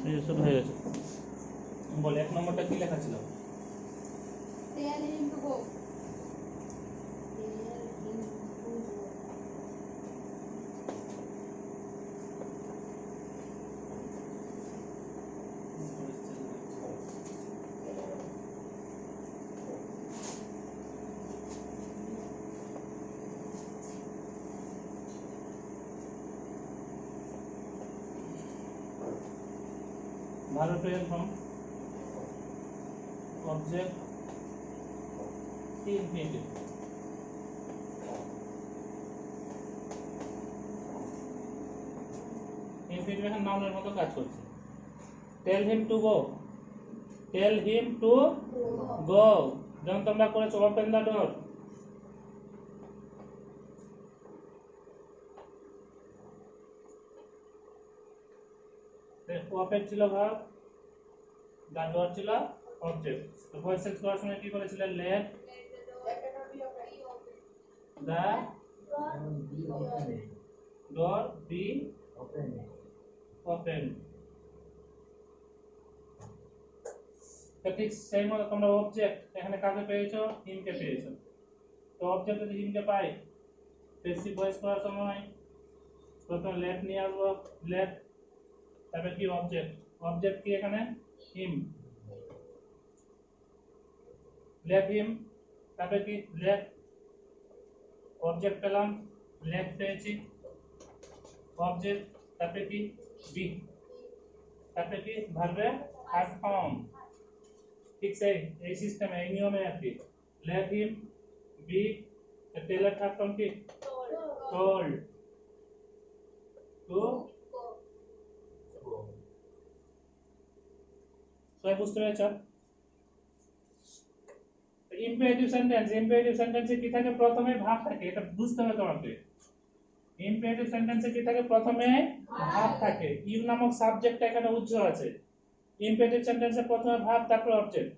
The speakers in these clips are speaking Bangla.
এই শুরু হয়ে গেছে। বল এক নম্বরটা কি লেখা ছিল? Tell him to go. ভালো to from object infinitive. Infinitive এখন নাউনের মতো কাজ করছে। টেল him to go, tell him to গো, যেমন তোমরা করেছো ওপেন দ্য ডোর। ওপেন ছিল ভার্ব, দ্য ডোর ছিল অবজেক্ট। তো ভয়েস চেঞ্জ করার সময় কি করেছিলেন? Let the door be open. তো ঠিক সেই মতো তোমরা অবজেক্ট এখানে কাকে পেয়েছো? হিমকে পেয়েছো। তো অবজেক্ট যদি হিমকে পাই, পেসিভ ভয়েস করার সময় প্রথমে লেট নিয়ে আসবো, লেট, তারপরে কি অবজেক্ট, অবজেক্ট কি এখানে? হিম, লেট হিম, তারপরে কি? লেট, অবজেক্ট পেলাম, লেট পেয়েছি, অবজেক্ট, তারপরে কি? বি, তারপরে কি? ভার্বে হ্যাভ ফর্ম। ঠিক সেই এই সিস্টেমে, এই নিয়মে আর কি। লেট হিম বি, টেলের হ্যাভ ফর্ম কি? Told to. সবাই বুঝতে পেরেছো? ইম্পেরেটিভ সেন্টেন্স, ইম্পেরেটিভ সেন্টেন্সে কি থাকে? প্রথমে ভাব থাকে, এটা বুঝতে হবে তোমাকে। ইম্পেরেটিভ সেন্টেন্সে কি থাকে? প্রথমে ভাব থাকে। ইউ নামক সাবজেক্টটা এখানে উজ্জ্বল আছে। ইম্পেরেটিভ সেন্টেন্সে প্রথমে ভাব, তারপর অবজেক্ট।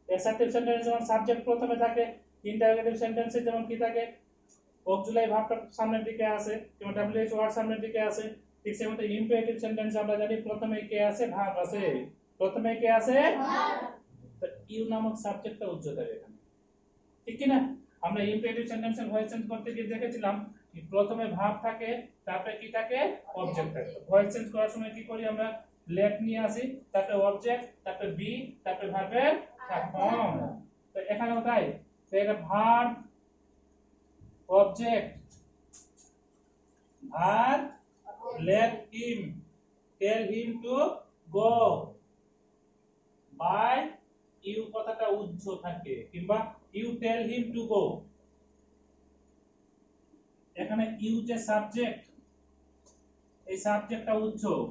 অ্যাসার্টিভ সেন্টেন্সে যেমন সাবজেক্ট প্রথমে থাকে, ইন্টারোগেটিভ সেন্টেন্সে যেমন কি থাকে? অক্সিলারি ভাবটা সামনের দিকে আসে, যেমন ডব্লিউএইচ ওয়ার্ড সামনের দিকে আসে। ঠিক সেমতো ইম্পেরেটিভ সেন্টেন্সে আমরা জানি প্রথমে কে আসে? ভাব আসে। প্রথমে কে আসে? তো ইউ নামক সাবজেক্টটা উজ্জ্বল থাকে এখানে, ঠিক কি না? আমরা ইম্পেরেটিভ সেন্টেন্সের ভয়েস চেঞ্জ করতে গিয়ে দেখেছিলাম কি প্রথমে ভাব থাকে, তারপরে কি থাকে? অবজেক্ট থাকে। ভয়েস চেঞ্জ করার সময় কি করি আমরা? লেট নিয়ে আসি, তারপরে অবজেক্ট, তারপরে বি, তারপরে ভার্বের ফর্ম। তো এখানেও তাই। তো এটা verb, object, verb, let him, tell him to go. By you কথাটা উজ্জ্বল থাকে, কিংবা ইউ টেল হিম টু গো। এখানে ইউ যে সাবজেক্ট, এই সাবজেক্টটা উজ্জ্বল।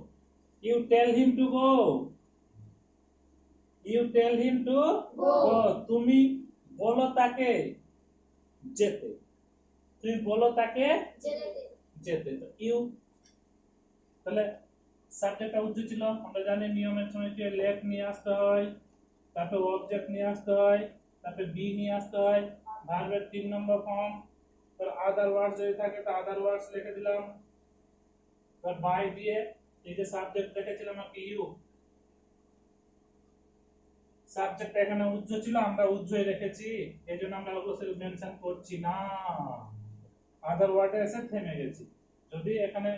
You tell him to go, you tell him to go, তুমি বলো তাকে যেতে, তুমি বলো তাকে যেতে। তো ইউ, তাহলে সাবজেক্টটা উজ্জ্বল ছিল। আমরা জানি নিয়মের সময় কি লেট নিয়ে আসতে হয়, তারপর অবজেক্ট নিয়ে আসতে হয়, তারপর বি নিয়ে আসতে হয়, ভার্বের 3 নম্বর ফর্ম। তার আদার ওয়ার্ডস যদি থাকে তো আদার ওয়ার্ডস লিখে দিলাম। তার বাই দিয়ে এই যে সাবজেক্ট লিখেছিলাম কি? ইউ। সাবজেক্ট এখানে উজ্জ্বল ছিল, আমরা উজ্জ্বল রেখেছি, এইজন্য আমরা অবশ্যই মেনশন করছি না, আদার ওয়ার্ডে এসে থেমে গেছি। যদি এখানে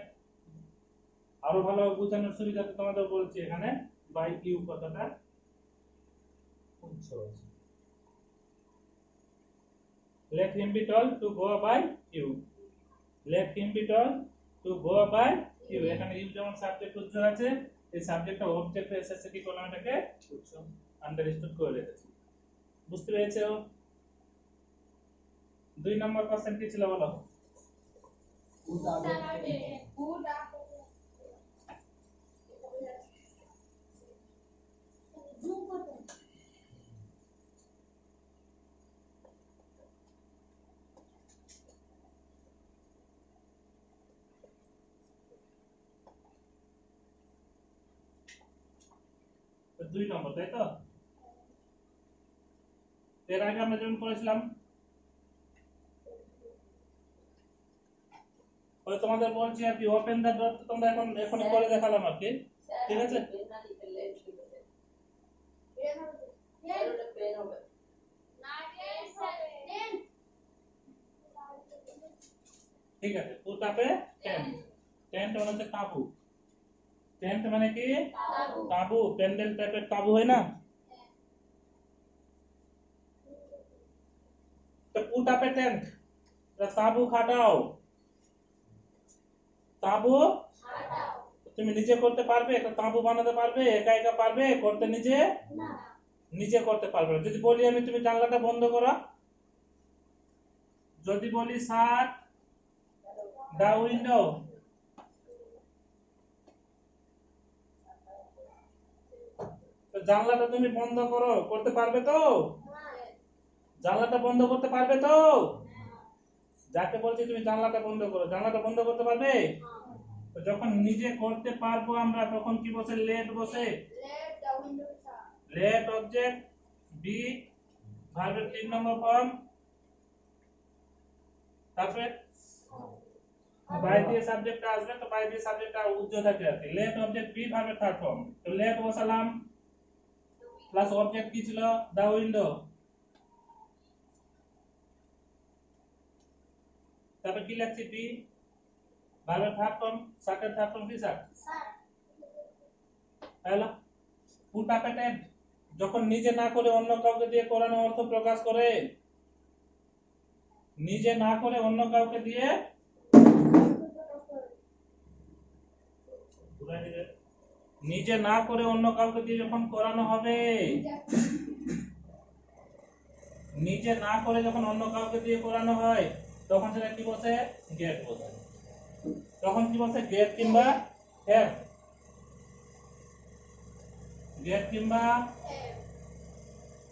আরো ভালো বোঝানোর সুবিধাতে তোমাদের বলছি, এখানে বাই ইউ কথাটা উজ্জ্বল আছে। let him be told to go by you, let him be told to go by you। এখানে ইউ যেমন সাবজেক্ট উজ্জ্বল আছে, এই সাবজেক্টটা অবজেক্টে এসেছে, কি করলাম? এটাকে উজ্জ্বল আন্ডারস্টুড করে রেখেছি। বুঝতে পেরেছো? 2 নম্বর কোশ্চেন কি ছিল বলো? তো 2 নম্বর, তাই তো? এর আগে আমরা যেমন করেছিলাম, ওই তোমাদের বলছি আর কি ওপেন দ্য ডোর, তোমরা এখন করে দেখালাম আর কি। ঠিক আছে? ঠিক আছে, পুট আপে টেন্ট। টেন্ট মানে হচ্ছে তাঁবু। টেন্ট মানে কি? তাঁবু। প্যান্ডেল টাইপের তাঁবু হয় না? তো পুট আপে টেন্ট, তাঁবু খাটাও। তাঁবু তুমি নিজে করতে পারবে? একটা তাঁবু বানাতে পারবে? একা একা পারবে করতে? নিজে নিজে করতে পারবে না। যদি বলি আমি তুমি জানলাটা বন্ধ করো, যদি বলি শাট দা উইন্ডো, তো জানলাটা তুমি বন্ধ করো, করতে পারবে তো? জানলাটা বন্ধ করতে পারবে তো? যাকে বলছি তুমি জানলাটা বন্ধ করো, জানলাটা বন্ধ করতে পারবে? তো যখন নিজে করতে পারবো আমরা, তখন কি বসে? লেট বসে। লেট অবজেক্ট বি, ভার্বের 3 নম্বর ফর্ম। তারপরে বাই দিয়ে সাবজেক্টটা আসবে, তো বাই দিয়ে সাবজেক্টটা উজ্জ্ব থাকে আর কি। লেট অবজেক্ট বি, ভার্বের 3rd ফর্ম। তো লেট বসালাম, প্লাস অবজেক্ট কি ছিল? দা উইন্ডো। তারপর কি লিখছি? বি, ভার্বের 3rd ফর্ম। শার্টের 3rd ফর্ম কি? শার্ট। হ্যালো, পুট আপ এ টেন্ট যখন নিজে না করে অন্য কাউকে দিয়ে করানো অর্থ প্রকাশ করে। নিজে না করে অন্য কাউকে দিয়ে, নিজে না করে অন্য কাউকে দিয়ে যখন করানো হবে, নিজে না করে যখন অন্য কাউকে দিয়ে করানো হয়, তখন সেটা কি বসে? গেট বসে। তখন কি বসে? গেট কিংবা হ্যাভ। গেট কিংবা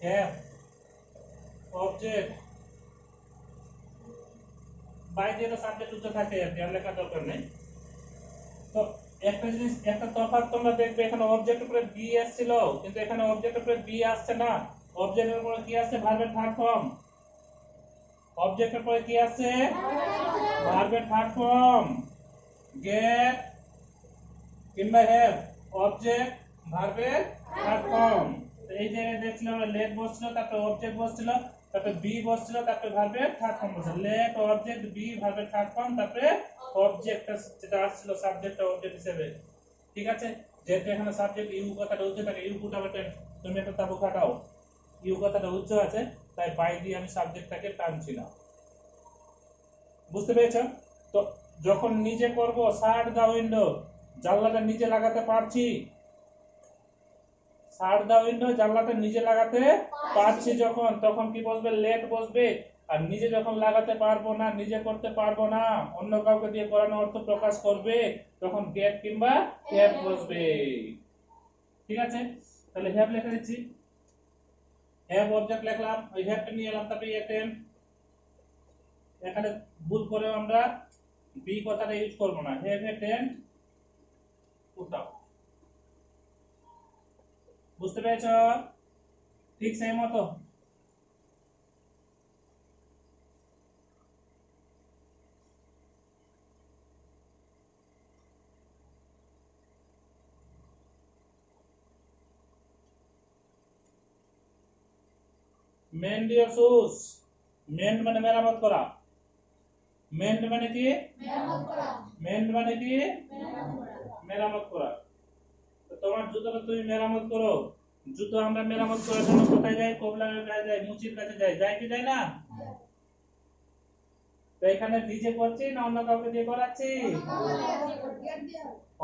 হ্যাভ অবজেক্ট বাই দিয়ে সাবজেক্ট উচ্চ থাকে আর কি, আর লেখার দরকার নেই। তো একটা জিনিস, একটা তফাৎ তোমরা দেখবে, এখানে অবজেক্টের উপরে বি আসছিল, কিন্তু এখানে অবজেক্টের উপরে বি আসছে না। অবজেক্টের উপরে কি আসছে? ভার্বের 3rd ফর্ম। অবজেক্টের পরে কি আছে? ভার্বের 3rd ফর্ম। গেট কিংবা হ্যাভ অবজেক্ট ভার্বের 3rd ফর্ম। তো এই জায়গায় দেখছিলাম আমরা লেট বসছিল, তারপরে অবজেক্ট বসছিল, তারপরে বি বসছিল, তারপরে ভার্বের 3rd ফর্ম বসছিল। লেট অবজেক্ট বি, ভার্বের 3rd ফর্ম, তারপরে অবজেক্টটা যেটা আসছিল সাবজেক্টটা অবজেক্ট হিসেবে। ঠিক আছে? যেহেতু এখানে সাবজেক্ট ইউ কথাটা উচ্চ থাকে, ইউ পুট আপে টেন্ট, তুমি একটা তাবু খাটাও, ইউ কথাটা উচ্চ আছে, তাই বাই দিয়ে আমি সাবজেক্টটাকে টানছি না। বুঝতে পেরেছো? তো যখন নিজে করব, শাট দা উইন্ডো, জানলাটা নিজে লাগাতে পারছি। শাট দা উইন্ডো, জানলাটা নিজে লাগাতে পারছি যখন, তখন কি বসবে? লেট বসবে। আর নিজে যখন লাগাতে পারবো না, নিজে করতে পারবো না, অন্য কাউকে দিয়ে করানো অর্থ প্রকাশ করবে, তখন গেট কিংবা হ্যাভ বসবে। ঠিক আছে? তাহলে হ্যাভ লিখে দিচ্ছি। হ্যাভ অবজেক্ট লিখলাম, ওই হ্যাভটা নিয়ে এলাম, তারপরে অ্যাটেন্ড। এখানে ভুল করে আমরা বি কথাটা ইউজ করব না, হ্যাভ অ্যাটেন্ড পুট আপ। বুঝতে পেরেছো? ঠিক সেই মতো। Mend your shoes. মেন্ড মানে মেরামত করা। মেন্ড মানে কি? মেন্ড মানে কি? মেরামত করা। তো তোমার জুতোটা তুমি মেরামত করো। জুতো আমরা মেরামত করার জন্য কোথায় যাই? কোবলারের কাছে যাই, মুচির কাছে যাই, যাই কি যাই না? তো এখানে নিজে করছি না অন্য কাউকে দিয়ে করাচ্ছি?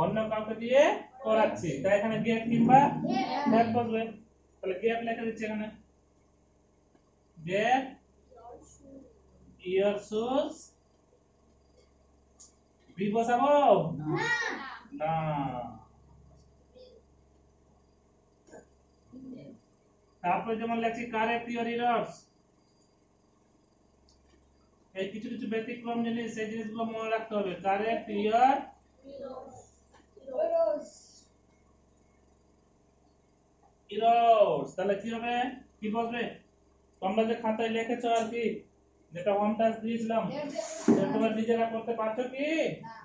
অন্য কাউকে দিয়ে করাচ্ছি, তাই এখানে গেট কিংবা হ্যাভ বসবে। তাহলে গেট লেখা দিচ্ছি এখানে, গেট ইওর শুজ। বি বসাবো না। তারপরে যেমন লেখছি কারেক্ট ইওর এরর্স। এই কিছু কিছু ব্যতিক্রম জিনিস, সেই জিনিসগুলো মনে রাখতে হবে। কারেক্ট ইওর এরর্স, তাহলে কি হবে? কি বলবে? তোমরা যে খাতায় লিখেছো আর কি, যেটা হোম টাস্ক দিয়েছিলাম, সেটা তোমরা নিজেরা করতে পারছো কি?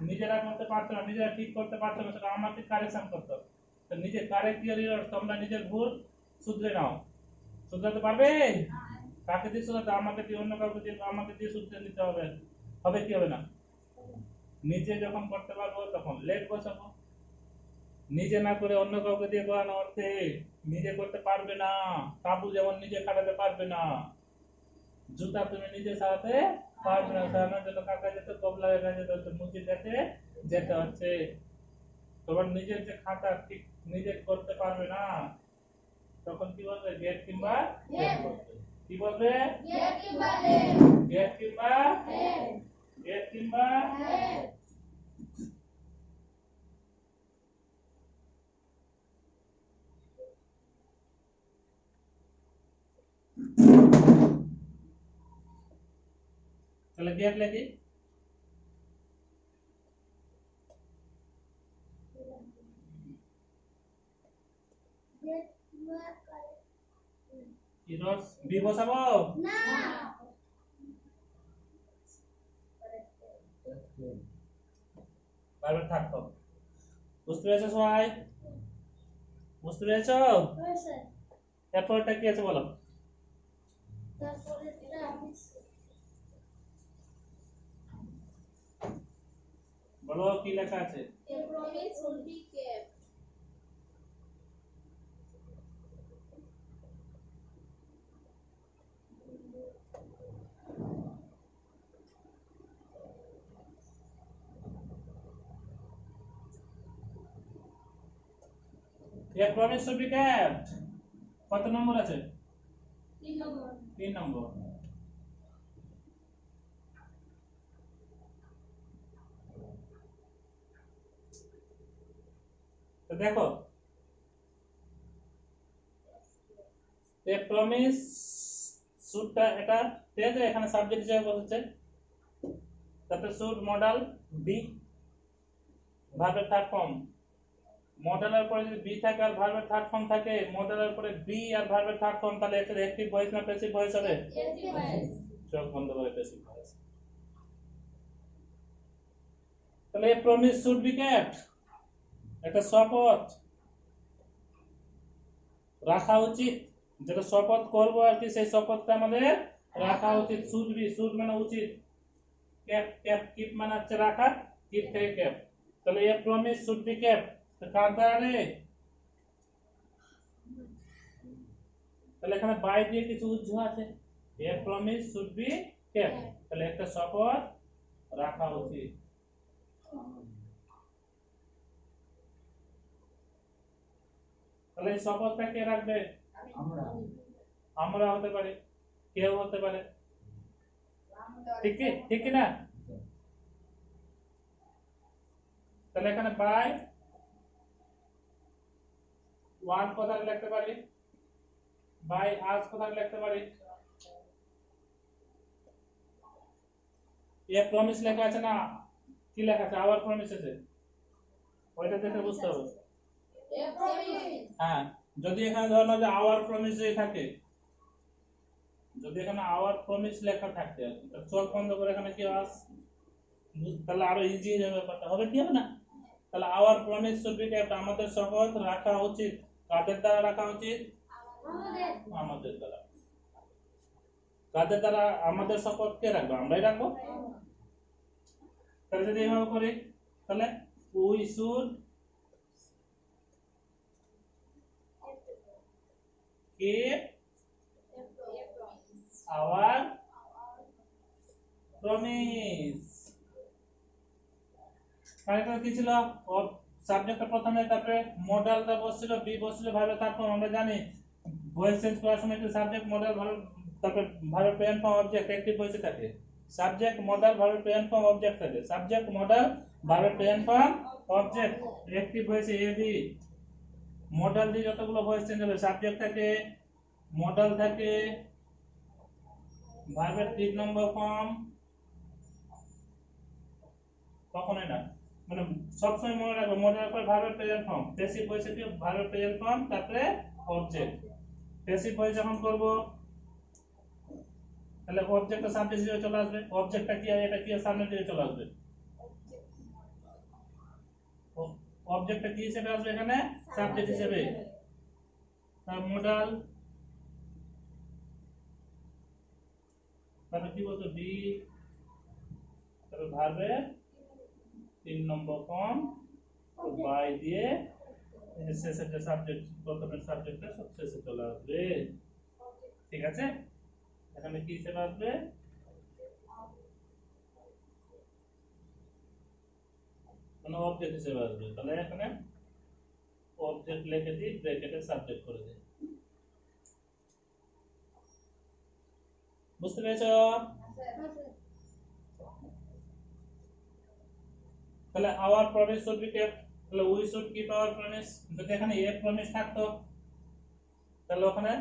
নিজেরা করতে পারছো না, নিজেরা ঠিক করতে পারছো না, সেটা আমাকে কারেকশন করতে হবে। তো নিজে কারেক্ট ইওর এরর, তোমরা নিজের ভুল শুধরে নাও। শুধরাতে পারবে? কাকে দিয়ে শুধরাতে? আমাকে দিয়ে, অন্য কাউকে দিয়ে, আমাকে দিয়ে শুধরে নিতে হবে। হবে কি হবে না? নিজে যখন করতে পারবো তখন লেট বসাবো। নিজে না করে অন্য কাউকে দিয়ে করানো অর্থে নিজে করতে পারবে না। তাবু যেমন নিজে কাটাতে পারবে না, জুতা তুমি নিজে সারাতে পারবে না। সারানোর জন্য কার কাছে যেতে? তবলার কাছে যেতে হচ্ছে, মুচির কাছে যেতে হচ্ছে। তোমার নিজের যে খাতা ঠিক নিজে করতে পারবে না, তখন কি বলবে? গেট কিংবা লেট করবে। কি বলবে? গেট কিংবা লেট। গেট কিংবা লেট। গেট কিংবা লেট। তাহলে গেট লেখি। গেট কিংবা কি রস বি বসাবো? না। বারবার থাকতো। বুঝতে পেরেছো সবাই? বুঝতে পেরেছো? হয়েছে। এরপরটা কি আছে বলো? তারপরে এটা বলো কি লেখা আছে? A promise should be kept. A promise should be kept. কত নম্বর আছে? 3 নম্বর। 3 নম্বর। তো দেখো, এ প্রমিস শুডটা এটা ঠিক আছে, এখানে সাবজেক্ট হিসেবে বসেছে। তারপরে শুড মডাল বি, ভার্বের থার্ড ফর্ম। মডেলের পরে যদি বি থাকে আর ভার্বের থার্ড ফর্ম থাকে, মডেলের পরে বি আর ভার্বের থার্ড ফর্ম, তাহলে এটা অ্যাক্টিভ ভয়েস না প্যাসিভ ভয়েস হবে? Active voice. চোখ বন্ধ করে প্যাসিভ ভয়েস। তাহলে a promise should be kept, একটা শপথ রাখা উচিত, যেটা শপথ করব আর কি, সেই শপথটা আমাদের রাখা উচিত। শুড বি, শুড মানে উচিত, কেপ কেপ কিপ মানে হচ্ছে রাখা, কিপ থেকে কেপ। তাহলে a promise should be kept, তো কার দ্বারা রে? তাহলে এখানে বাই দিয়ে কিছু উজ্জ্ব আছে। A promise should be kept, তাহলে একটা শপথ রাখা উচিত। তাহলে এই শপথটা কে রাখবে? আমরা আমরা হতে পারি, কেউ হতে পারে। ঠিক কি? ঠিক কি না? তাহলে এখানে বাই ওয়ান কথাটা লিখতে পারি, বাই আজ কথাটা লিখতে পারি। এ প্রমিস লেখা আছে না, কি লেখা আছে? আওয়ার প্রমিস আছে, ওইটা দেখে বুঝতে হবে। A promise. হ্যাঁ, যদি এখানে ধরো যে আওয়ার প্রমিস থাকে, যদি এখানে আওয়ার প্রমিস লেখা থাকে, চোখ বন্ধ করে এখানে কি আস, তাহলে আরো ইজি হয়ে যাবে ব্যাপারটা। হবে কি হবে না? তাহলে our promise should be kept, আমাদের শপথ রাখা উচিত। কাদের দ্বারা রাখা উচিত? আমাদের। আমাদের দ্বারা। কাদের দ্বারা আমাদের শপথ কে রাখবো? আমরাই রাখবো। তাহলে যদি এভাবে করি, তাহলে we should keep our promise. Correct কি ছিল? সাবজেক্টটা প্রথমে, তারপরে মডেলটা বসছিল, বি বসছিল, ভার্ব তারপর আমরা জানি ভয়েস চেঞ্জ করার সময় একটু সাবজেক্ট মডেল ভার্ব, তারপরে verb present form object active ভয়েসে থাকে। Subject modal verb present form object থাকে। Subject modal verb present form object active ভয়েসে এ বি। মডেল দিয়ে যতগুলো ভয়েস চেঞ্জ হবে, সাবজেক্ট থাকে, মডেল থাকে, ভার্বের 3 নম্বর ফর্ম, কখনোই না, মানে সবসময় মনে রাখবে মডেলের পর ভার্বের প্রেজেন্ট ফর্ম, প্যাসিভ ভয়েসে কি ভার্বের প্রেজেন্ট ফর্ম, তারপরে অবজেক্ট। প্যাসিভ ভয়েস যখন করব, তাহলে অবজেক্টটা সাবজেক্ট হিসেবে চলে আসবে। অবজেক্টটা কি হয়? এটা কি সামনে দিয়ে চলে আসবে, অবজেক্টটা কি হিসেবে আসবে এখানে সাবজেক্ট হিসেবে তার মডাল তাহলে কি বলতো বি তাহলে ভার্বে 3 নম্বর ফর্ম বাই দিয়ে শেষের যে সাবজেক্ট প্রথমের সাবজেক্টটা সব শেষে চলে আসবে ঠিক আছে এখানে কি হিসেবে আসবে মানে অবজেক্ট হিসেবে আসবে তাহলে এখানে অবজেক্ট লিখে দিই ব্র্যাকেটে সাবজেক্ট করে দিই বুঝতে পেরেছো তাহলে our promise should be kept তাহলে we should keep our promise যদি এখানে এ প্রমিস থাকতো তাহলে ওখানে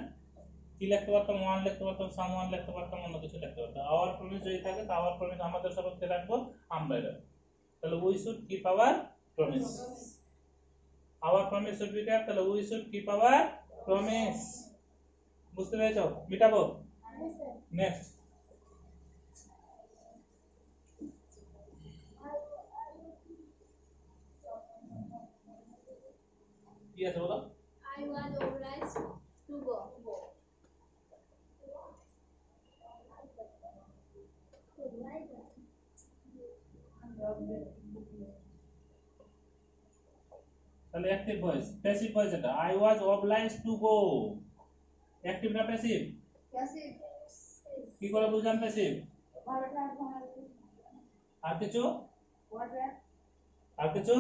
কি লিখতে পারতাম ওয়ান লিখতে পারতাম সাম ওয়ান লিখতে পারতাম অন্য কিছু লিখতে পারতাম আওয়ার প্রমিস যদি থাকে তো আওয়ার প্রমিস আমাদের সাপোর্টে রাখবো আমরা রাখবো তাহলে we should keep our promise our promise should be kept তাহলে we should keep our promise বুঝতে পেরেছো মিটাবো নেক্সট কি আছে বলো I was obliged to go. তাহলে অ্যাক্টিভ ভয়েস প্যাসিভ ভয়েস এটা I was obliged to go active না প্যাসিভ কি করে বুঝলাম প্যাসিভ আর কিছু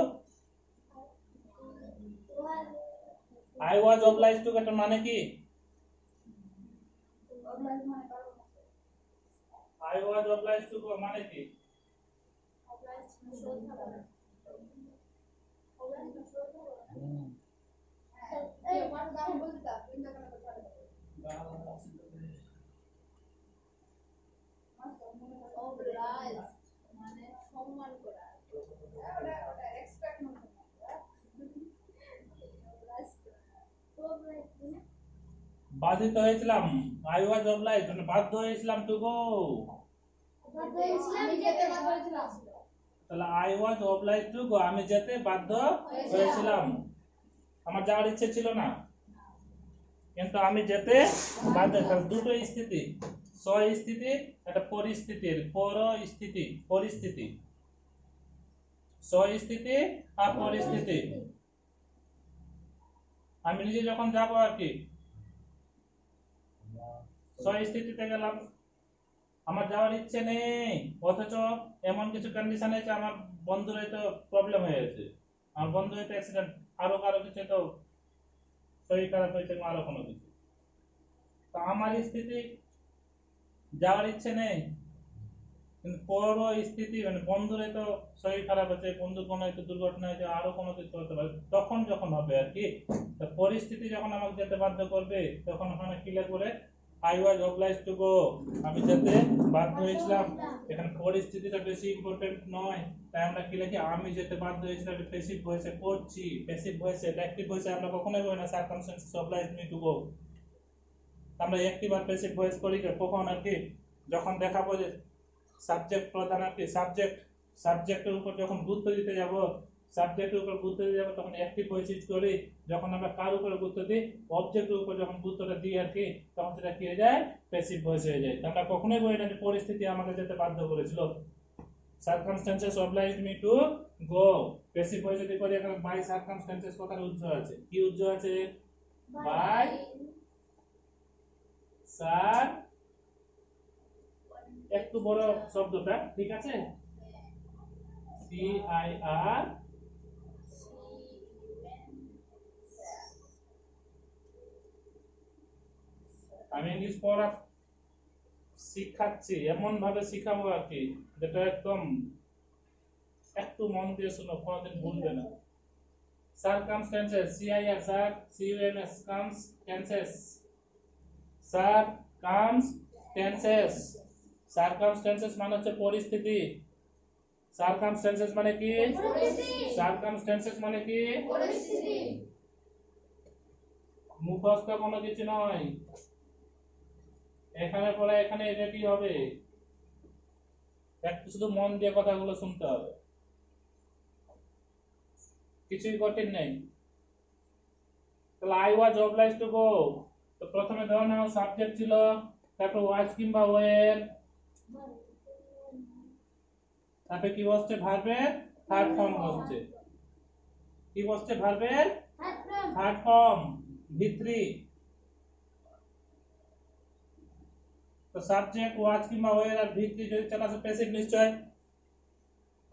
আই ওয়াজ অবলাইজড টু এটার মানে কি I was obliged to go মানে কি মানে সম্মান করা বাধিত হয়েছিলাম আই ওয়াজ অবলাইজড মানে বাধ্য হয়েছিলাম টু গো তাহলে I was obliged to go আমি যেতে বাধ্য হয়েছিলাম আমার যাওয়ার ইচ্ছে ছিল না কিন্তু আমি যেতে বাধ্য হয়েছিলাম দুটো স্থিতি স্বস্থিতি একটা পরিস্থিতির পরিস্থিতি স্বস্থিতি আর পরিস্থিতি আমি নিজে যখন যাবো আর কি স্বস্থিতিতে গেলাম আমার যাওয়ার ইচ্ছে নেই অথচ এমন কিছু কন্ডিশন আছে আমার বন্ধুর হয়তো প্রবলেম হয়ে গেছে আমার বন্ধু হয়তো অ্যাক্সিডেন্ট আরো কারো কিছু তো শরীর খারাপ হয়েছে আরো কোনো কিছু তো আমার স্থিতি যাওয়ার ইচ্ছে নেই কিন্তু পরিস্থিতি মানে বন্ধুর হয়তো শরীর খারাপ হচ্ছে বন্ধুর কোনো হয়তো দুর্ঘটনা হয়েছে আরো কোনো কিছু হতে পারে তখন যখন হবে আর কি তো পরিস্থিতি যখন আমাকে যেতে বাধ্য করবে তখন ওখানে ক্লিয়ার করে I was obliged to go আমি যেতে বাধ্য হয়েছিলাম এখানে পরিস্থিতিটা বেশি ইম্পর্টেন্ট নয় তাই আমরা কি লিখি আমি যেতে বাধ্য হয়েছিলাম প্যাসিভ ভয়েসে করছি প্যাসিভ ভয়েসে অ্যাক্টিভ ভয়েসে আমরা কখনোই বলি না circumstances obliged me to go আমরা অ্যাক্টিভ আর প্যাসিভ ভয়েস করি কখন আর কি যখন দেখাবো যে সাবজেক্ট প্রধান আর কি সাবজেক্টের উপর যখন গুরুত্ব দিতে যাব সাবজেক্টের উপর গুরুত্ব দিতে যাব তখন অ্যাক্টিভ ভয়েস ইউজ করি যখন আমরা কার উপর গুরুত্ব দিই অবজেক্টের উপর যখন গুরুত্বটা দিই আর কি তখন সেটা কি হয়ে যায় প্যাসিভ ভয়েস হয়ে যায় আমরা কখনোই বলি না যে পরিস্থিতি আমাকে যেতে বাধ্য করেছিল circumstances obliged me to go passive voice যদি করি এখানে বাই সার্কামস্ট্যান্সেস কথার উজ্জ আছে কি উজ্জ আছে বাই স্যার একটু বড় শব্দটা ঠিক আছে সি আই আর আমি ইংলিশ পড়া শিখাচ্ছি এমন ভাবে শিখাবো আর কি যেটা একদম একটু মন দিয়ে শোনো কোনোদিন ভুলবে না circumstances C I R sir C U M S circumstances circumstances মানে হচ্ছে পরিস্থিতি সার্কামস্ট্যান্সেস মানে কি সার্কামস্ট্যান্সেস মানে কি মুখস্থ কোনো কিছু নয় এখানে পড়া এখানে রেডি হবে একটু শুধু মন দিয়ে কথাগুলো শুনতে হবে কিছুই কঠিন নেই। তাহলে I was oblige to go, তো প্রথমে ধরে নাও সাবজেক্ট ছিল, তারপর ওয়াজ কিংবা ওয়ের, তারপরে কি বসছে ভার্বের থার্ড ফর্ম বসছে, কি বসছে ভার্বের থার্ড ফর্ম ভি3। তো সাবজেক্ট ওয়াজ কিংবা ওয়ের আর ভি3 যদি চলে আসে প্যাসিভ নিশ্চয়।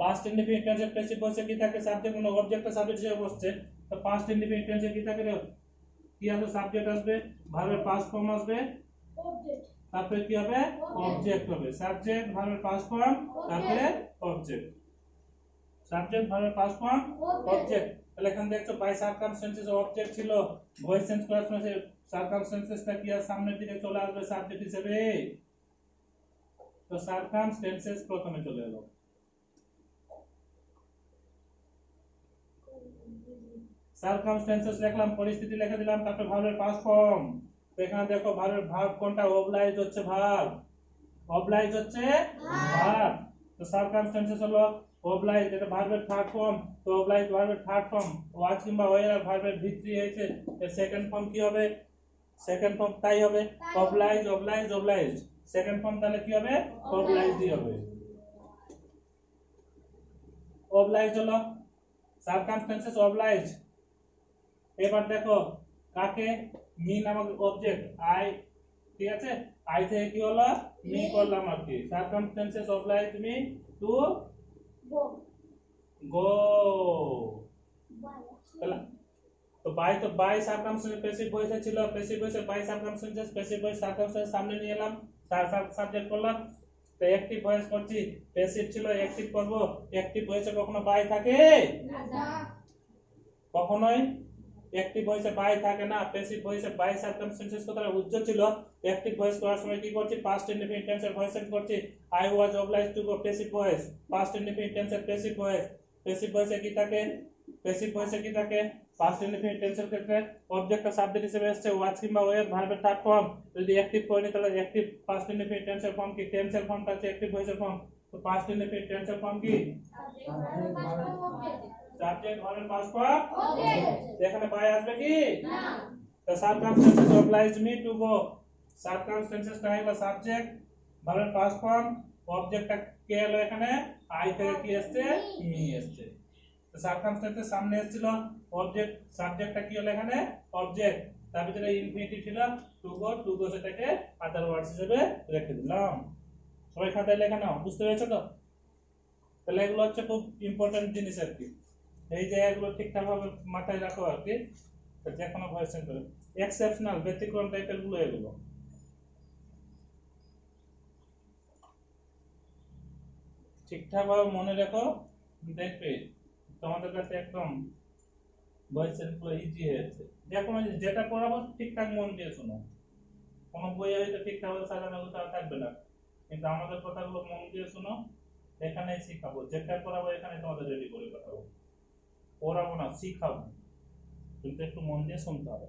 পাস্ট ইনডিফিনিট টেন্সে প্যাসিভ বসে কি থাকে, সাবজেক্ট মানে অবজেক্ট সাবজেক্ট হিসেবে বসছে। তো পাস্ট ইনডিফিনিট টেন্সে কি থাকে রে, কি আসবে সাবজেক্ট আসবে, ভার্বের পাস্ট ফর্ম আসবে, তারপরে কি হবে অবজেক্ট হবে। সাবজেক্ট ভার্বের পাস্ট ফর্ম তারপরে অবজেক্ট, সাবজেক্ট ভার্বের পাস্ট ফর্ম অবজেক্ট। তাহলে এখানে দেখছো বাই সারকামস্টেন্সেস অবজেক্ট ছিল, ভয়েস চেঞ্জ করার সময় সারকামস্টেন্সেসটা কি আর সামনের দিকে চলে আসবে সাবজেক্ট হিসেবে। তো সারকামস্টেন্সেস প্রথমে চলে এলো, সারকামস্টেন্সেস লিখলাম, পরিস্থিতি লিখে দিলাম, তারপর ভার্বের পাস্ট ফর্ম। তো এখানে দেখো ভার্বের ভার্ব কোনটা, অবলাইজ হচ্ছে ভার্ব, অবলাইজ হচ্ছে ভার্ব। তো সারকামস্টেন্সেস হলো অবলাইজ, এটা ভার্বের থার্ড ফর্ম, তো অবলাইজ ভার্বের থার্ড ফর্ম, ওয়াজ কিংবা ওয়ার আর ভার্বের ভি3 হয়েছে, এর সেকেন্ড ফর্ম কি হবে, সেকেন্ড ফর্ম তাই হবে oblige oblige oblige, second form তাহলে কি হবে অবলাইজই হবে। অবলাইজ হলো সারকামস্টেন্সেস অবলাইজ। এবার দেখো কাকে, মি নামক অবজেক্ট আই, ঠিক আছে, আই থেকে কি হলো মি করলাম আর কি, সারকামস্টেন্সেস অবলাইজ মি টু গো। তাহলে তো বাই সারকামস্টেন্সেস প্যাসিভ ভয়েসে ছিল, প্যাসিভ ভয়েসে বাই সারকামস্টেন্সেস, প্যাসিভ ভয়েস সারকামস্টেন্সেস সামনে নিয়ে এলাম, সাবজেক্ট করলাম। তো অ্যাক্টিভ ভয়েস করছি, প্যাসিভ ছিল অ্যাক্টিভ করব, অ্যাক্টিভ ভয়েসে কখনো বাই থাকে কখনোই অ্যাক্টিভ ভয়েসে বাই থাকে না। প্যাসিভ ভয়েসে বাই সারকামস্টেন্সেস কথাটা উজ্জ্বল ছিল, অ্যাক্টিভ ভয়েস করার সময় কি করছি, পাস্ট ইনডিফিনিট টেন্সের ভয়েস চেঞ্জ করছি, I was obliged to go passive voice, past indefinite টেন্সের প্যাসিভ ভয়েস, প্যাসিভ ভয়েসে কি থাকে, প্যাসিভ ভয়েসে কি থাকে, পাস্ট ইনডিফিনিট টেন্সের ক্ষেত্রে অবজেক্টটা সাবজেক্ট হিসেবে আসছে, ওয়াজ কিংবা ওয়ার ভার্বের থার্ড ফর্ম। যদি অ্যাক্টিভ করি তাহলে অ্যাক্টিভ পাস্ট ইনডিফিনিট টেন্সের ফর্ম কি, টেন্সের ফর্মটা হচ্ছে অ্যাক্টিভ ভয়েসের ফর্ম, তো পাস্ট ইনডিফিনিট টেন্সের ফর্ম কি সাবজেক্ট ভার্বের পাস্ট ফর্ম অবজেক্ট। এখানে বাই আসবে কি না, তো সারকামস্টেন্সেস অবলাইজড মি টু গো, সারকামস্টেন্সেসটা হলো সাবজেক্ট ভার্বের পাস্ট ফর্ম, অবজেক্টটা কে হলো এখানে আই থেকে কি আসছে মি আসছে। তো সারকামস্টেন্সেস সামনে এসেছিল অবজেক্ট, সাবজেক্টটা কি হলো এখানে অবজেক্ট, তার ভিতরে ইনফিনিটিভ ছিল টু গো সেটাকে আদার ওয়ার্ডস হিসেবে রেখে দিলাম। সবাই খাতায় লেখা নাও, বুঝতে পেরেছো তো? তাহলে এগুলো হচ্ছে খুব ইম্পর্টেন্ট জিনিস আর কি, এই জায়গাগুলো ঠিকঠাক ভাবে মাথায় রাখো আর কি, যে কোনো ভয়েস চেঞ্জ করে এক্সেপশনাল ব্যতিক্রম টাইপের গুলো এগুলো ঠিকঠাক ভাবে মনে রাখো, দেখবে তোমাদের কাছে একদম ভয়েস চেঞ্জ গুলো ইজি হয়েছে। যে কোনো জিনিস যেটা পড়াবো ঠিকঠাক মন দিয়ে শোনো, কোনো বই হয়তো ঠিকঠাক ভাবে সাজানো গোছানো থাকবে না, কিন্তু আমাদের কথাগুলো মন দিয়ে শোনো, এখানেই শিখাবো, যেটা পড়াবো এখানে তোমাদের রেডি করে পাঠাবো, পড়াবো না শিখাবো, কিন্তু একটু মন দিয়ে শুনতে হবে।